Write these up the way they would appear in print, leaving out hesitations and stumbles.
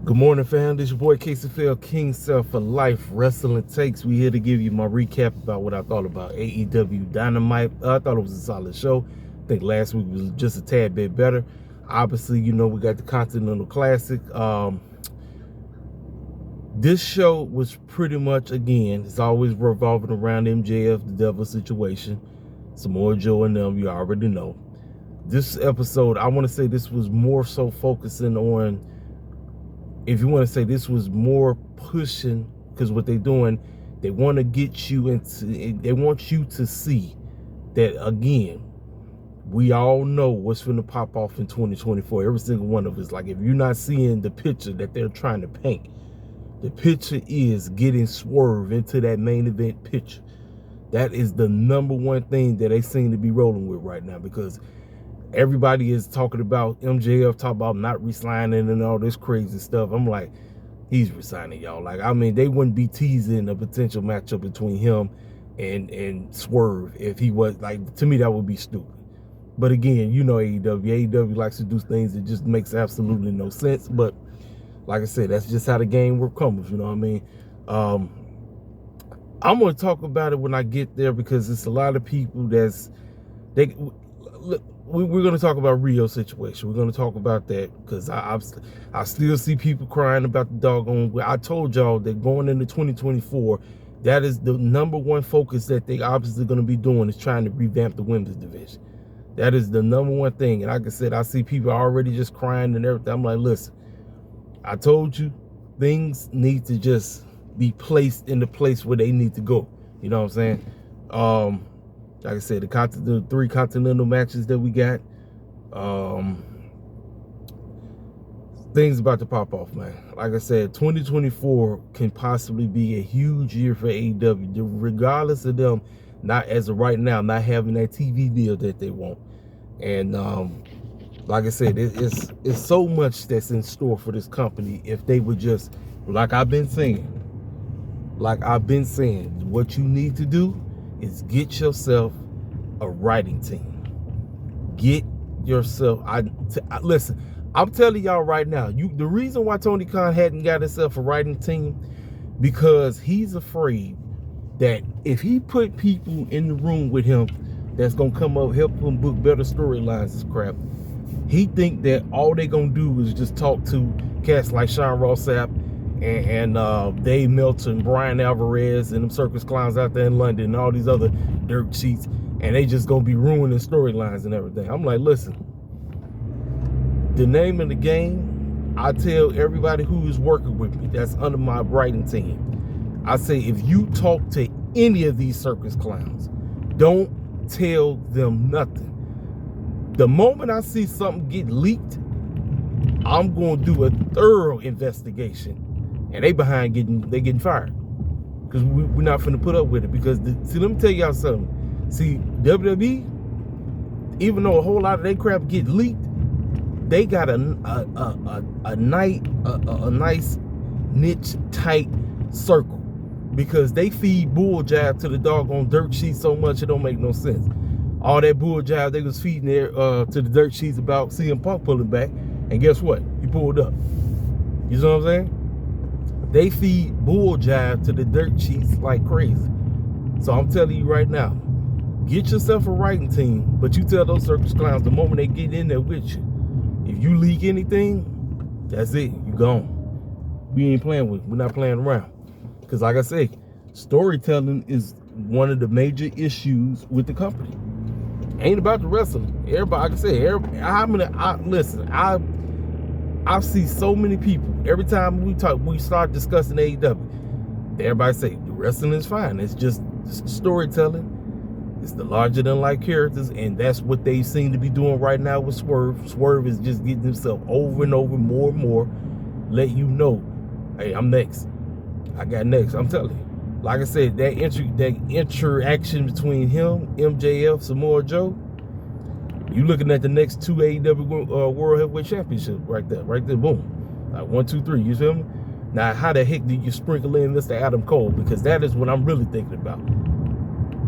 Good morning, fam. This your boy KCFL King Self for Life Wrestling Takes. We here to give you my recap about what I thought about AEW Dynamite. I thought it was a solid show. I think last week was just a tad bit better. Obviously, you know, we got the Continental Classic. This show was pretty much, again, it's always revolving around MJF, the devil situation. Samoa Joe and them, you already know. This episode, I want to say this was more so focusing on, if you want to say this was more pushing, because what they're doing, they want to get you into, they want you to see that, again, we all know what's going to pop off in 2024. Every single one of us. Like, if you're not seeing the picture that they're trying to paint, the picture is getting Swerve into that main event picture. That is the number one thing that they seem to be rolling with right now, because everybody is talking about MJF, talking about not resigning and all this crazy stuff. I'm like, he's resigning, y'all. Like, I mean, they wouldn't be teasing a potential matchup between him and Swerve if he was, like, to me, that would be stupid. But again, you know AEW likes to do things that just makes absolutely no sense. But like I said, that's just how the game work comes, you know what I mean? I'm going to talk about it when I get there, because it's a lot of people we're going to talk about Rhio situation. We're going to talk about that, because I still see people crying about the doggone. I told y'all that going into 2024, that is the number one focus that they obviously going to be doing, is trying to revamp the women's division. That is the number one thing. And like I said, I see people already just crying and everything. I'm like, listen, I told you, things need to just be placed in the place where they need to go. You know what I'm saying? Like I said, the 3 continental matches that we got, things about to pop off, man. Like I said, 2024 can possibly be a huge year for AEW, regardless of them, not as of right now, not having that TV deal that they want. And like I said, it's so much that's in store for this company if they would just, like I've been saying, what you need to do is get yourself a writing team. Get yourself, listen, I'm telling y'all right now, the reason why Tony Khan hadn't got himself a writing team, because he's afraid that if he put people in the room with him that's gonna come up, help him book better storylines and crap, he think that all they gonna do is just talk to cats like Sean Ross Sapp and Dave Meltzer, Brian Alvarez, and them circus clowns out there in London, and all these other dirt sheets, and they just gonna be ruining storylines and everything. I'm like, listen, the name of the game, I tell everybody who is working with me that's under my writing team, I say, if you talk to any of these circus clowns, don't tell them nothing. The moment I see something get leaked, I'm going to do a thorough investigation, and they getting fired, because we're not finna put up with it. Because see, let me tell y'all something. See, WWE, even though a whole lot of their crap get leaked, they got a nice niche tight circle, because they feed bull jab to the doggone dirt sheet so much it don't make no sense. All that bull jab they was feeding there to the dirt sheets about CM Punk pulling back, and guess what? He pulled up. You know what I'm saying? They feed bull jab to the dirt sheets like crazy. So I'm telling you right now, get yourself a writing team, but you tell those circus clowns the moment they get in there with you, if you leak anything, that's it. You gone. We ain't playing with. We're not playing around. Because like I say, storytelling is one of the major issues with the company. Ain't about the wrestling. Everybody, like I say, listen, I see so many people, every time we start discussing AEW, everybody say the wrestling is fine. It's just storytelling. It's the larger than life characters, and that's what they seem to be doing right now with Swerve. Swerve is just getting himself over and over, more and more, let you know, hey, I'm next. I got next. I'm telling you. Like I said, that interaction between him, MJF, Samoa Joe, you looking at the next 2 AEW World Heavyweight Championship right there, boom. Like 1, 2, 3, you feel me? Now, how the heck did you sprinkle in Mr. Adam Cole? Because that is what I'm really thinking about.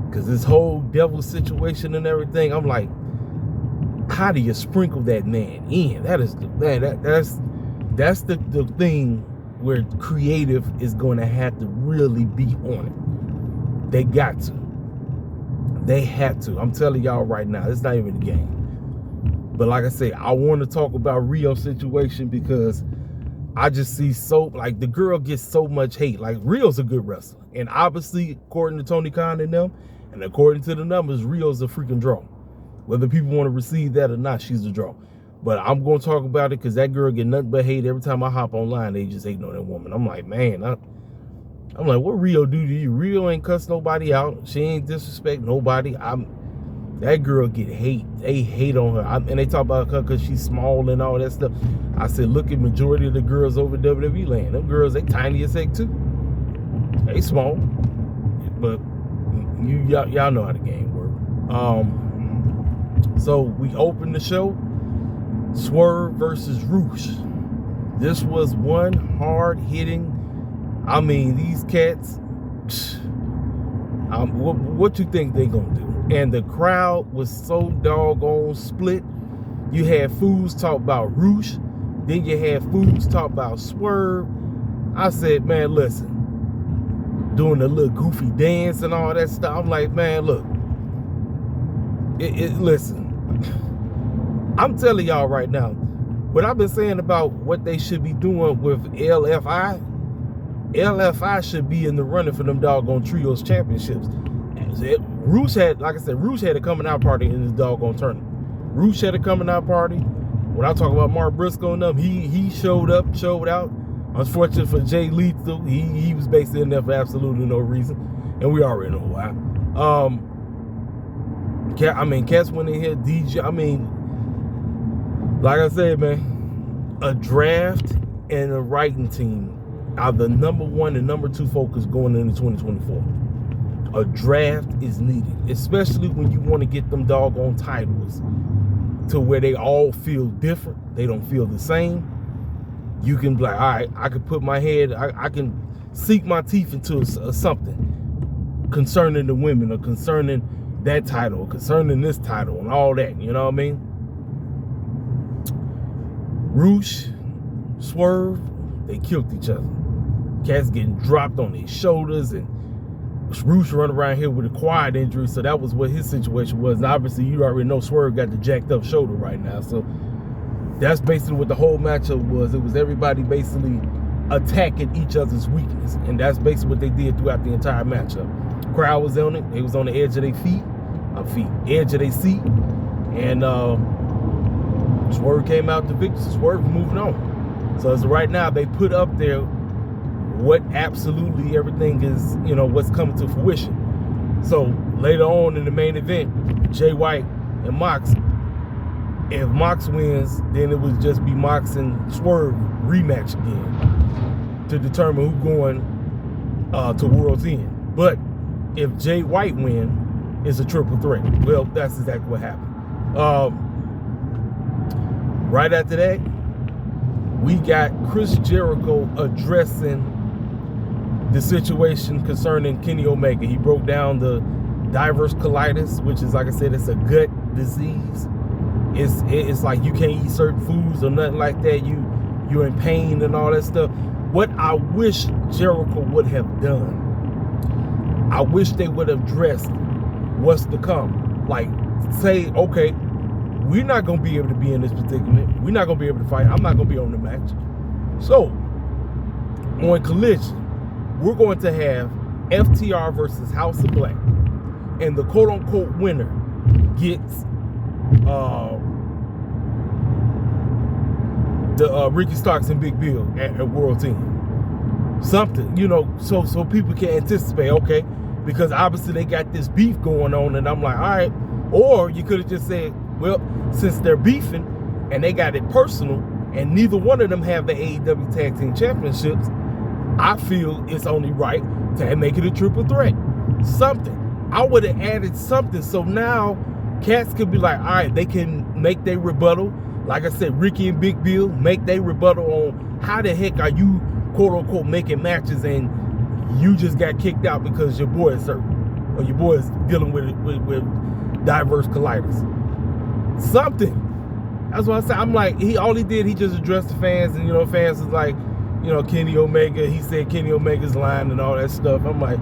Because this whole devil situation and everything, I'm like, how do you sprinkle that man in? That's That's the thing where creative is going to have to really be on it. They got to. They had to. I'm telling y'all right now, it's not even a game. But like I say, I want to talk about Rhio's situation because I just see like the girl gets so much hate. Like Rhio's a good wrestler. And obviously, according to Tony Khan and them, and according to the numbers, Rhio's a freaking draw. Whether people want to receive that or not, she's a draw. But I'm going to talk about it because that girl get nothing but hate. Every time I hop online, they just hating on that woman. I'm like, man, I'm like, what Rhio do to you? Rhio ain't cuss nobody out. She ain't disrespect nobody. That girl get hate. They hate on her. And they talk about her because she's small and all that stuff. I said, look at majority of the girls over WWE land. Them girls, they tiny as heck too. They small. But y'all know how the game works. So we opened the show. Swerve versus Roosh. This was one hard-hitting. I mean, these cats, what you think they gonna do? And the crowd was so doggone split. You had fools talk about Roosh, then you had fools talk about Swerve. I said, man, listen, doing the little goofy dance and all that stuff. I'm like, man, look, listen, I'm telling y'all right now, what I've been saying about what they should be doing with LFI should be in the running for them doggone trios championships. Roosh had, like I said, Roosh had a coming out party in this doggone tournament. Roosh had a coming out party. When I talk about Mark Briscoe and them, he showed up, showed out. Unfortunate for Jay Lethal, he was basically in there for absolutely no reason, and we already know why. Cats went in here, DJ. I mean, like I said, man, a draft and a writing team are the #1 and #2 focus going into 2024. A draft is needed, especially when you want to get them doggone titles to where they all feel different. They don't feel the same. You can be like, all right, I can put my head, I can sink my teeth into something concerning the women or concerning that title, or concerning this title and all that, you know what I mean? Roosh, Swerve, they killed each other. Cats getting dropped on their shoulders, and Roosh running around here with a quad injury, so that was what his situation was. And obviously, you already know Swerve got the jacked up shoulder right now, so that's basically what the whole matchup was. It was everybody basically attacking each other's weakness, and that's basically what they did throughout the entire matchup. Crowd was on it. They was on the edge of their edge of their seat, and Swerve came out the victor. Swerve moving on. So as of right now, they put up there what absolutely everything is, you know, what's coming to fruition. So later on in the main event, Jay White and Mox, if Mox wins, then it would just be Mox and Swerve rematch again to determine who's going to World's End. But if Jay White wins, it's a triple threat. Well, that's exactly what happened. Right after that, we got Chris Jericho addressing the situation concerning Kenny Omega. He broke down the diverticulitis, which is, like I said, it's a gut disease. It's like you can't eat certain foods or nothing like that. You're in pain and all that stuff. What I wish Jericho would have done, I wish they would have addressed what's to come. Like, say, okay, we're not going to be able to be in this predicament. We're not going to be able to fight. I'm not going to be on the match. So, on Collision, we're going to have FTR versus House of Black. And the quote-unquote winner gets the Ricky Starks and Big Bill at World's End. Something, you know, so people can anticipate, okay, because obviously they got this beef going on, and I'm like, all right. Or you could have just said, well, since they're beefing and they got it personal, and neither one of them have the AEW Tag Team Championships, I feel it's only right to make it a triple threat. Something. I would have added something so now cats could be like, all right, they can make their rebuttal. Like I said, Ricky and Big Bill make their rebuttal on how the heck are you, quote unquote, making matches and you just got kicked out because your boy is hurt or your boy is dealing with diverse colitis. Something. That's what I said. I'm like, all he did, he just addressed the fans, and fans is like, Kenny Omega. He said Kenny Omega's line and all that stuff. I'm like,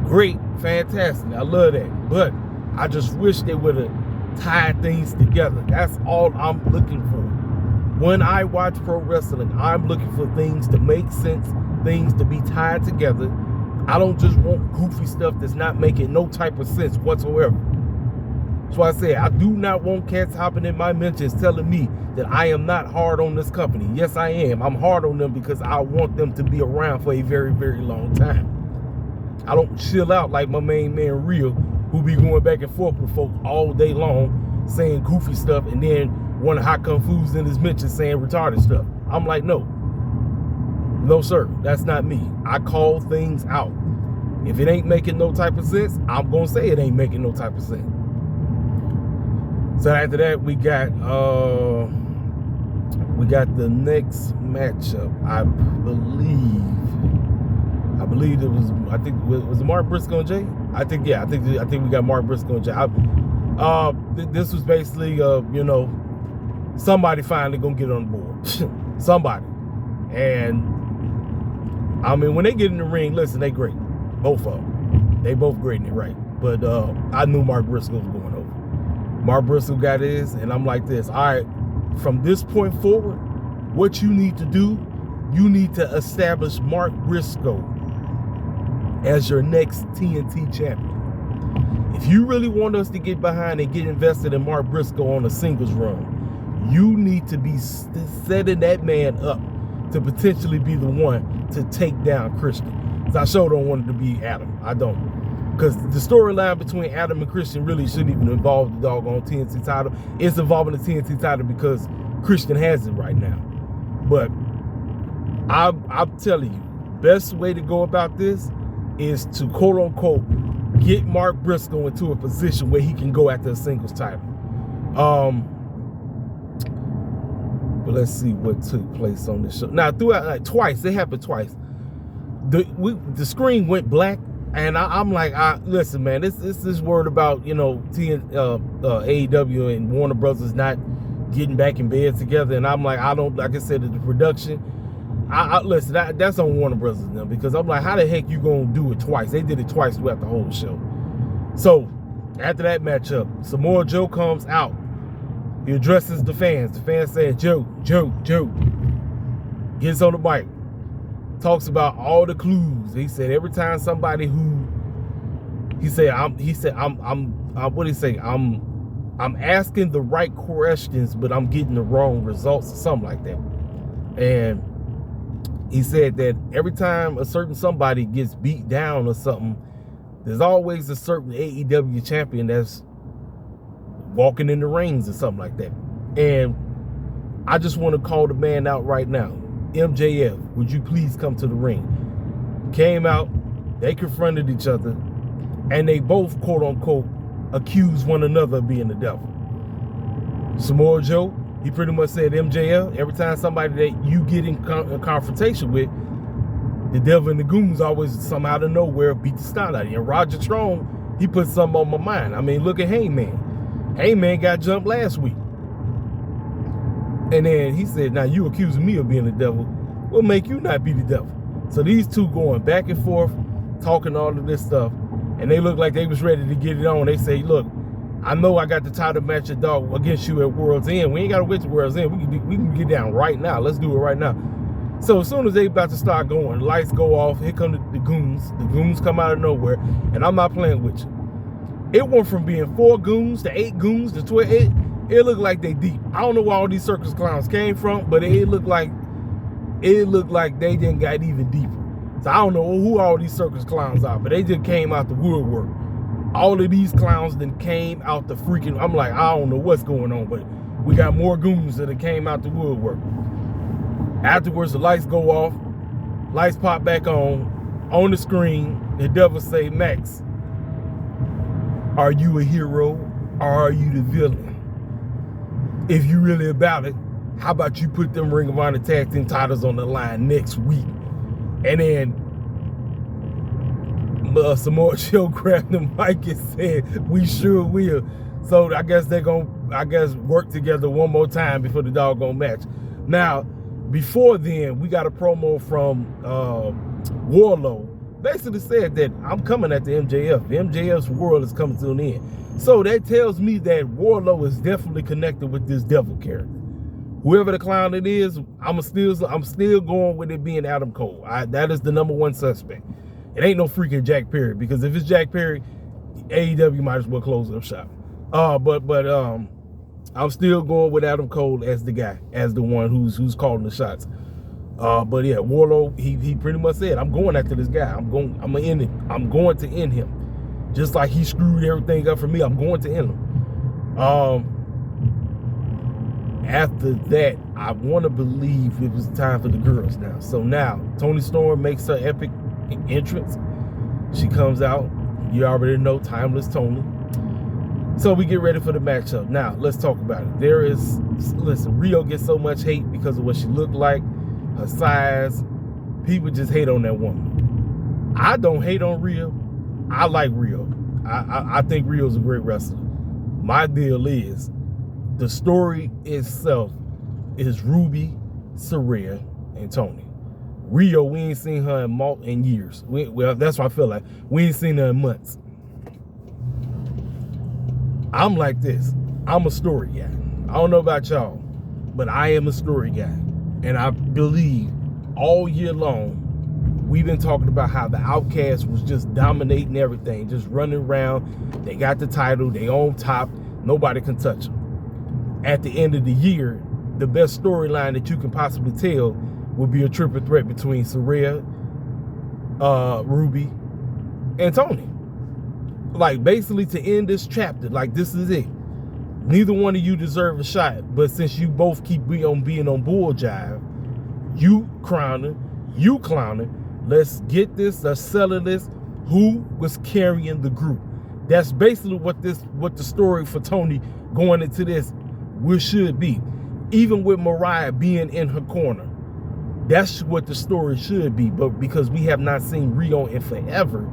great, fantastic. I love that, but I just wish they would have tied things together. That's all I'm looking for. When I watch pro wrestling, I'm looking for things to make sense, things to be tied together. I don't just want goofy stuff that's not making no type of sense whatsoever. That's why I say I do not want cats hopping in my mentions telling me that I am not hard on this company. Yes, I am. I'm hard on them because I want them to be around for a very, very long time. I don't chill out like my main man Rhio, who be going back and forth with folks all day long saying goofy stuff, and then one of Hot Kung Fu's in his mentions saying retarded stuff. I'm like, no, sir, that's not me. I call things out. If it ain't making no type of sense, I'm gonna say it ain't making no type of sense. So after that, we got the next matchup. I believe it was. I think was it Mark Briscoe and Jay. I think we got Mark Briscoe and Jay. This was basically somebody finally gonna get on board. Somebody. And I mean, when they get in the ring, listen, they great. Both of them. They both great in it, right? But I knew Mark Briscoe was going over. Mark Briscoe got his, and I'm like this. All right, from this point forward, what you need to do, you need to establish Mark Briscoe as your next TNT champion. If you really want us to get behind and get invested in Mark Briscoe on a singles run, you need to be setting that man up to potentially be the one to take down Christian. I sure don't want it to be Adam. I don't. Because the storyline between Adam and Christian really shouldn't even involve the doggone TNT title. It's involving the TNT title because Christian has it right now. But I'm telling you, best way to go about this is to quote unquote get Mark Briscoe into a position where he can go after a singles title. But let's see what took place on this show. Now, throughout twice, it happened twice. The screen went black, and I'm like, listen, man, this word about AEW and Warner Brothers not getting back in bed together, and I'm like, like I said, the production. Listen, that's on Warner Brothers now, because I'm like, how the heck you gonna do it twice? They did it twice throughout the whole show. So after that matchup, Samoa Joe comes out. He addresses the fans. The fans saying, Joe. Gets on the mic. Talks about all the clues. He said every time somebody I'm asking the right questions, but I'm getting the wrong results or something like that. And he said that every time a certain somebody gets beat down or something, there's always a certain AEW champion that's walking in the rings or something like that. And I just want to call the man out right now. MJF, would you please come to the ring? Came out, they confronted each other, and they both, quote unquote, accused one another of being the devil. Samoa Joe, he pretty much said, MJF, every time somebody that you get in a confrontation with, the devil and the goons always somehow out of nowhere beat the snot out of you. And Roger Strong, he put something on my mind. I mean, look at Heyman. Heyman got jumped last week. And then he said, now you accusing me of being the devil. What make you not be the devil? So these two going back and forth, talking all of this stuff. And they look like they was ready to get it on. They say, look, I know I got the title match against you at World's End. We ain't got to wait to World's End. We can get down right now. Let's do it right now. So as soon as they about to start going, lights go off. Here come the goons. The goons come out of nowhere. And I'm not playing with you. It went from being 4 goons to 8 goons to 12. It looked like they deep. I don't know where all these circus clowns came from, but it looked like they didn't got even deeper. So I don't know who all these circus clowns are, but they just came out the woodwork. All of these clowns then came out the freaking, I'm like, I don't know what's going on, but we got more goons that came out the woodwork. Afterwards, the lights go off, lights pop back on the screen, the devil say, Max, are you a hero or are you the villain? If you really about it, how about you put them Ring of Honor tag team titles on the line next week? And then Samoa Joe grabbed the mic and said, we sure will. So I guess they're going to I guess, work together one more time before the doggone match. Now, before then, we got a promo from Wardlow. Basically said that I'm coming at the MJF. MJF's world is coming to an end. So that tells me that Wardlow is definitely connected with this devil character. Whoever the clown it is, I'm still going with it being Adam Cole. That is the #1 suspect. It ain't no freaking Jack Perry, because if it's Jack Perry, AEW might as well close up shop. But I'm still going with Adam Cole as the guy, as the one who's calling the shots. But yeah, Wardlow, he pretty much said, I'm going after this guy. I'm going to end him. Just like he screwed everything up for me, I'm going to end him. After that, I want to believe it was time for the girls now. So now, Toni Storm makes her epic entrance. She comes out. You already know, Timeless Toni. So we get ready for the matchup. Now, let's talk about it. Listen, Rhio gets so much hate because of what she looked like, her size. People just hate on that woman. I don't hate on Rhio. I like Rhio. I think Rhio's a great wrestler. My deal is, the story itself is Ruby, Saraya, and Toni. Rhio, we ain't seen her in years. Well, that's what I feel like. We ain't seen her in months. I'm like this. I'm a story guy. I don't know about y'all, but I am a story guy. And I believe all year long, we've been talking about how the Outcast was just dominating everything, just running around. They got the title, they on top, nobody can touch them. At the end of the year, the best storyline that you can possibly tell would be a triple threat between Saraya, Ruby, and Toni. Like, basically, to end this chapter, like, this is it. Neither one of you deserve a shot, but since you both keep being on bull jive, you clowning, let's get this, let's settle this. Who was carrying the group? That's basically what the story for Toni going into this should be. Even with Mariah being in her corner, that's what the story should be. But because we have not seen Rhio in forever,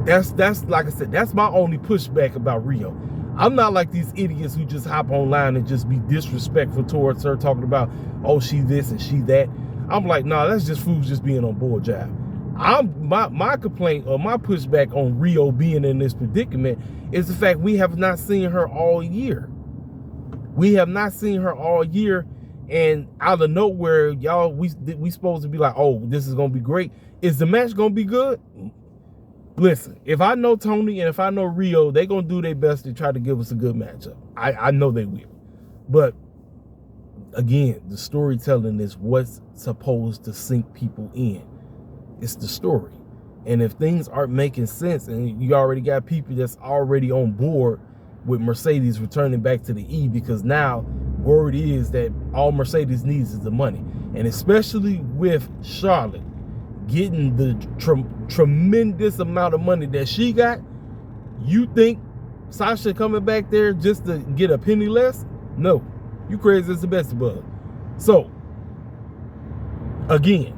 that's like I said, that's my only pushback about Rhio. I'm not like these idiots who just hop online and just be disrespectful towards her, talking about, oh, she this and she that. I'm like, nah, that's just fools just being on board jive. My complaint or my pushback on Rhio being in this predicament is the fact we have not seen her all year. We have not seen her all year, and out of nowhere, y'all, we supposed to be like, oh, this is gonna be great. Is the match gonna be good? Listen, if I know Toni and if I know Rhio, they gonna do their best to try to give us a good matchup. I know they will. But again, the storytelling is what's supposed to sink people in. It's the story. And if things aren't making sense and you already got people that's already on board with Mercedes returning back to the E, because now word is that all Mercedes needs is the money. And especially with Charlotte getting the tremendous amount of money that she got, you think Sasha coming back there just to get a penny less? No. You crazy as the best of bug. So, again,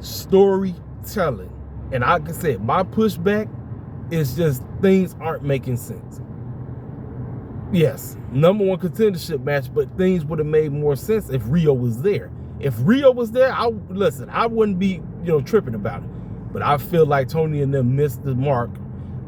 storytelling. And like I said, my pushback is just things aren't making sense. Yes, #1 contendership match, but things would have made more sense if Rhio was there. If Rhio was there, I wouldn't be, tripping about it. But I feel like Toni and them missed the mark,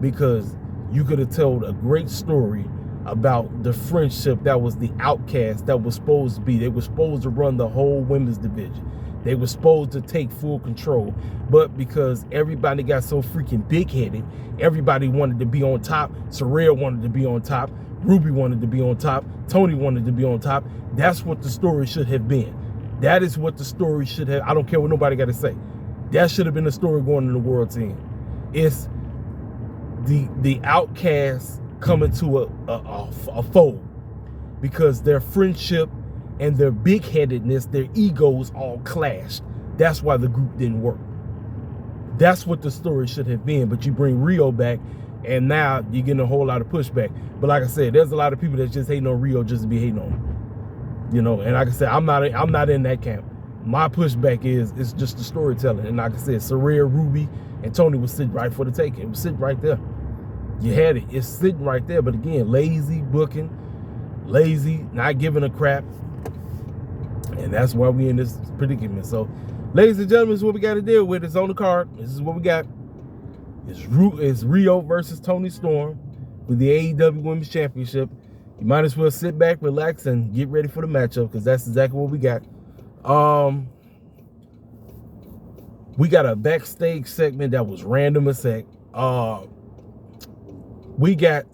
because you could have told a great story about the friendship that was the Outcast that was supposed to be. They were supposed to run the whole women's division. They were supposed to take full control. But because everybody got so freaking big-headed, everybody wanted to be on top. Saraya wanted to be on top. Ruby wanted to be on top. Toni wanted to be on top. That's what the story should have been. That is what the story should have. I don't care what nobody got to say. That should have been the story going in the World's End. It's the Outcasts coming to a fold, because their friendship and their big-headedness, their egos all clashed. That's why the group didn't work. That's what the story should have been. But you bring Rhio back, and now you're getting a whole lot of pushback. But like I said, there's a lot of people that's just hating on Rhio just to be hating on him. And like I said, I'm not in that camp. My pushback is it's just the storytelling. And like I said, Saraya, Ruby, and Toni was sitting right for the taking. It was sitting right there. You had it. It's sitting right there. But again, lazy booking, lazy, not giving a crap. And that's why we in this predicament. So, ladies and gentlemen, this is what we got to deal with. It's on the card. This is what we got. It's Rhio versus Toni Storm for the AEW Women's Championship. You might as well sit back, relax, and get ready for the matchup, because that's exactly what we got. We got a backstage segment that was random as heck. We got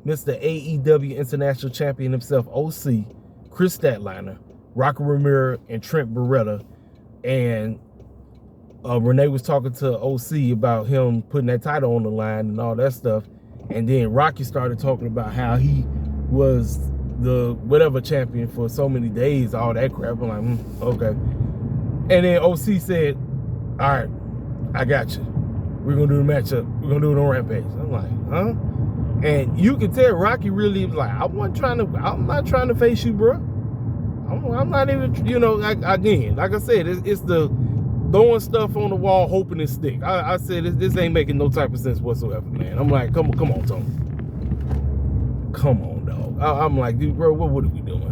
Mr. AEW International Champion himself, OC, Chris Statlander, Rocky Romero, and Trent Beretta. And Renee was talking to OC about him putting that title on the line and all that stuff. And then Rocky started talking about how he was the whatever champion for so many days, all that crap. I'm like, okay. And then OC said, all right, I got you. We're going to do the matchup. We're going to do it on Rampage. I'm like, huh? And you can tell Rocky really was like, I'm not trying to face you, bro. I'm not even, you know, again, like I said, it's the throwing stuff on the wall, hoping it stick. I said, this ain't making no type of sense whatsoever, man. I'm like, come on, Tony. Come on, dog. I'm like, dude, bro, what are we doing?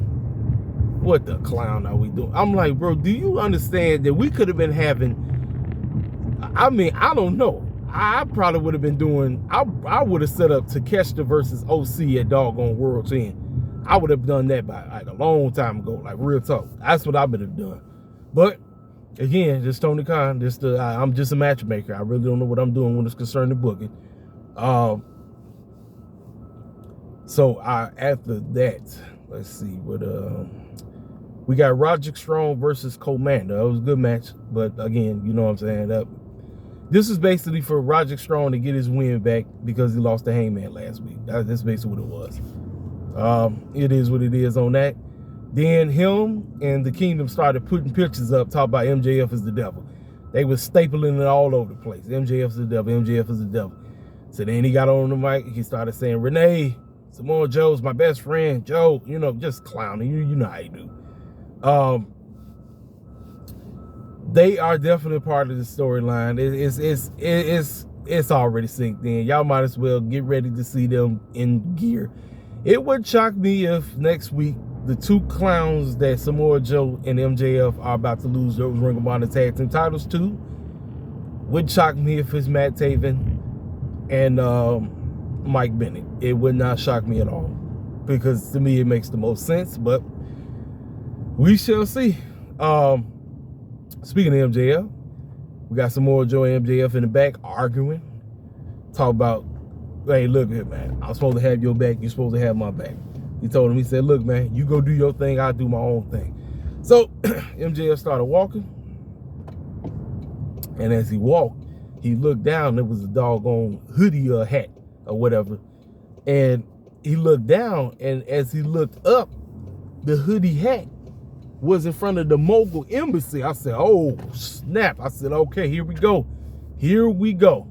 What the clown are we doing? I'm like, bro, do you understand that we could have been having, I mean, I don't know. I probably would have been doing, I would have set up Takeshita versus OC at doggone World's End. I would have done that by like a long time ago, like real talk. That's what I would have done. But again, just Tony Khan, I'm just a matchmaker. I really don't know what I'm doing when it's concerned to booking. So after that, let's see what we got. Roderick Strong versus Commander. It was a good match, but again, you know what I'm saying. This is basically for Roderick Strong to get his win back because he lost to Hangman last week. That's basically what it was. It is what it is on that. Then him and the Kingdom started putting pictures up, talking about MJF is the devil. They was stapling it all over the place. MJF's the devil. MJF is the devil. So then he got on the mic. He started saying, Renee, Samoa Joe's my best friend. Joe, you know, just clowning. You know how you do. They are definitely part of the storyline. It's already synced in. Y'all might as well get ready to see them in gear. It would shock me if next week the two clowns that Samoa Joe and MJF are about to lose those Ring of Honor Tag Team titles to, would shock me if it's Matt Taven and Mike Bennett. It would not shock me at all, because to me it makes the most sense, but we shall see. Speaking of MJF, we got Samoa Joe and MJF in the back arguing. Talk about, hey, look here, man. I'm supposed to have your back. You're supposed to have my back. He told him, he said, look, man, you go do your thing. I'll do my own thing. So MJF started walking. And as he walked, he looked down. There was a doggone hoodie or hat or whatever. And he looked down. And as he looked up, the hoodie hat was in front of the Mogul Embassy. I said, oh, snap. I said, okay, here we go. Here we go.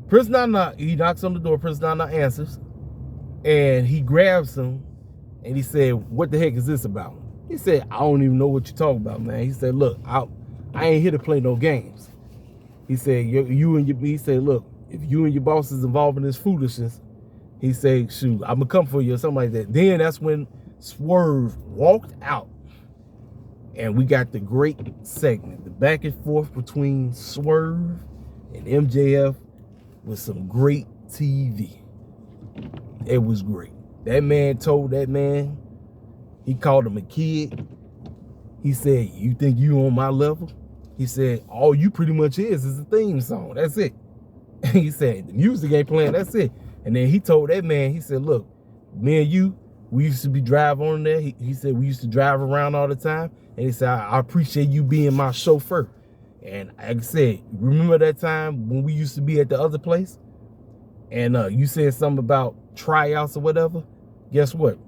Prince Nana, he knocks on the door. Prince Nana answers. And he grabs him. And he said, what the heck is this about? He said, I don't even know what you're talking about, man. He said, look, I ain't here to play no games. He said, he said, look, if you and your boss is involved in this foolishness, he said, shoot, I'm going to come for you or something like that. Then that's when Swerve walked out. And we got the great segment, the back and forth between Swerve and MJF with some great TV. It was great. That man told that man, he called him a kid. He said, you think you on my level? He said, all you pretty much is a theme song. That's it. And he said, the music ain't playing. That's it. And then he told that man, he said, look, me and you, we used to be driving on there. He said, we used to drive around all the time. And he said, I appreciate you being my chauffeur. And like I said, remember that time when we used to be at the other place? And you said something about tryouts or whatever? Guess what?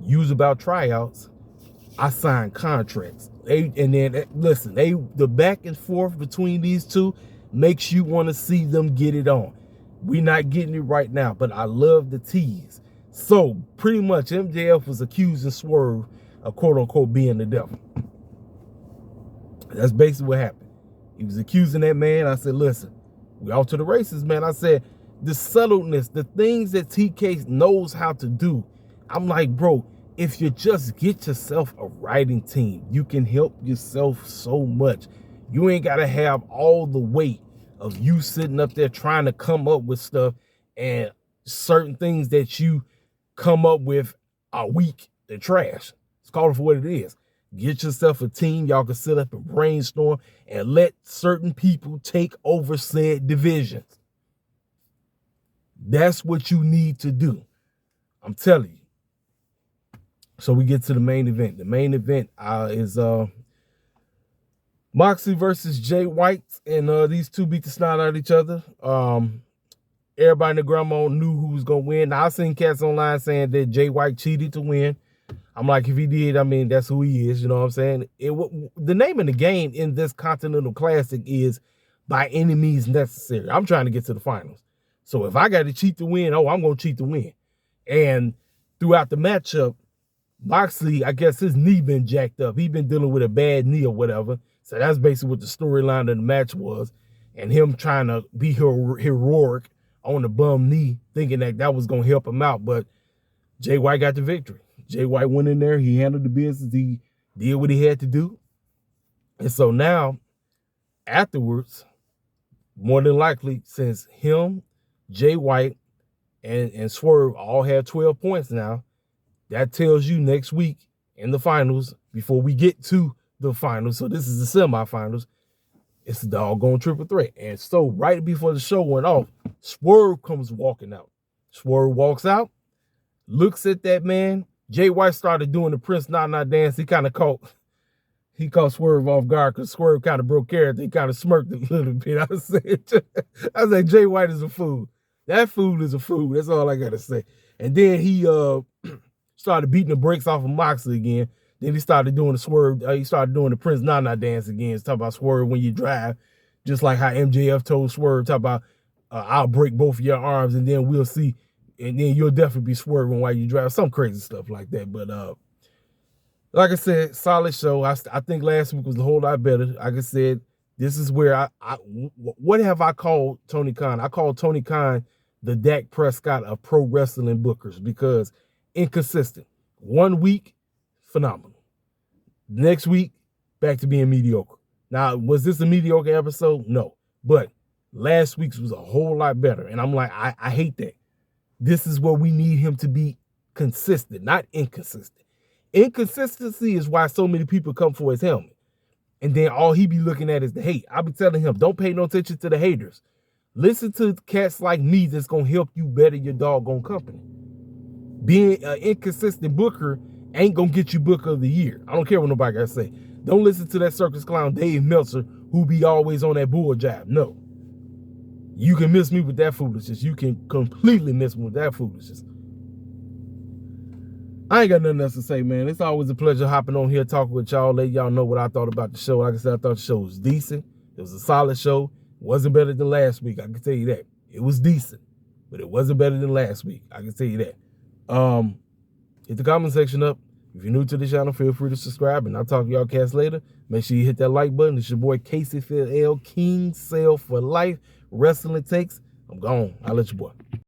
You was about tryouts. I signed contracts. The back and forth between these two makes you want to see them get it on. We're not getting it right now, but I love the tease. So pretty much MJF was accusing Swerve of quote unquote being the devil. That's basically what happened. He was accusing that man. I said, listen, we off to the races, man. I said, the subtleness, the things that TK knows how to do. I'm like, bro, if you just get yourself a writing team, you can help yourself so much. You ain't got to have all the weight of you sitting up there trying to come up with stuff, and certain things that you come up with are weak and trash. It's called for what it is. Get yourself a team. Y'all can sit up and brainstorm and let certain people take over said divisions. That's what you need to do. I'm telling you. So we get to the main event. The main event is Moxley versus Jay White, and these two beat the snot out of each other. Everybody in the grandma knew who was going to win. Now, I seen cats online saying that Jay White cheated to win. I'm like, if he did, I mean, that's who he is, you know what I'm saying? The name of the game in this Continental Classic is by any means necessary. I'm trying to get to the finals. So if I got to cheat to win, I'm going to cheat to win. And throughout the matchup, Moxley, I guess his knee been jacked up. He been dealing with a bad knee or whatever. So that's basically what the storyline of the match was. And him trying to be heroic on the bum knee, thinking that was going to help him out. But Jay White got the victory. Jay White went in there. He handled the business. He did what he had to do. And so now, afterwards, more than likely, since him, Jay White, and Swerve all have 12 points now, that tells you next week in the finals, before we get to the finals, so this is the semifinals, it's the doggone triple threat. And so right before the show went off, Swerve comes walking out. Swerve walks out, looks at that man. Jay White started doing the Prince Nah dance. He caught Swerve off guard because Swerve kind of broke character. He kind of smirked a little bit. I said, Jay White is a fool. That fool is a fool. That's all I got to say. And then he started beating the brakes off of Moxley again. Then he started doing the Swerve. He started doing the Prince Nah dance again. He's talking about Swerve when you drive, just like how MJF told Swerve, talk about, I'll break both of your arms and then we'll see. And then you'll definitely be swerving while you drive. Some crazy stuff like that. But like I said, solid show. I think last week was a whole lot better. Like I said, this is where what have I called Tony Khan? I called Tony Khan the Dak Prescott of pro wrestling bookers, because inconsistent. 1 week, phenomenal. Next week, back to being mediocre. Now, was this a mediocre episode? No. But last week's was a whole lot better. And I'm like, I hate that. This is where we need him to be consistent, not inconsistent. Inconsistency is why so many people come for his helmet. And then all he be looking at is the hate. I be telling him, don't pay no attention to the haters. Listen to cats like me that's going to help you better your doggone company. Being an inconsistent booker ain't going to get you Booker of the Year. I don't care what nobody got to say. Don't listen to that circus clown Dave Meltzer who be always on that bull jive. No. You can miss me with that foolishness. You can completely miss me with that foolishness. I ain't got nothing else to say, man. It's always a pleasure hopping on here, talking with y'all, let y'all know what I thought about the show. Like I said, I thought the show was decent. It was a solid show. Wasn't better than last week, I can tell you that. It was decent, but it wasn't better than last week, I can tell you that. Hit the comment section up. If you're new to the channel, feel free to subscribe, and I'll talk to y'all cats later. Make sure you hit that like button. It's your boy Casey Phil L. King Sale for Life. Wrestling Takes. I'm gone. I'll let you boy.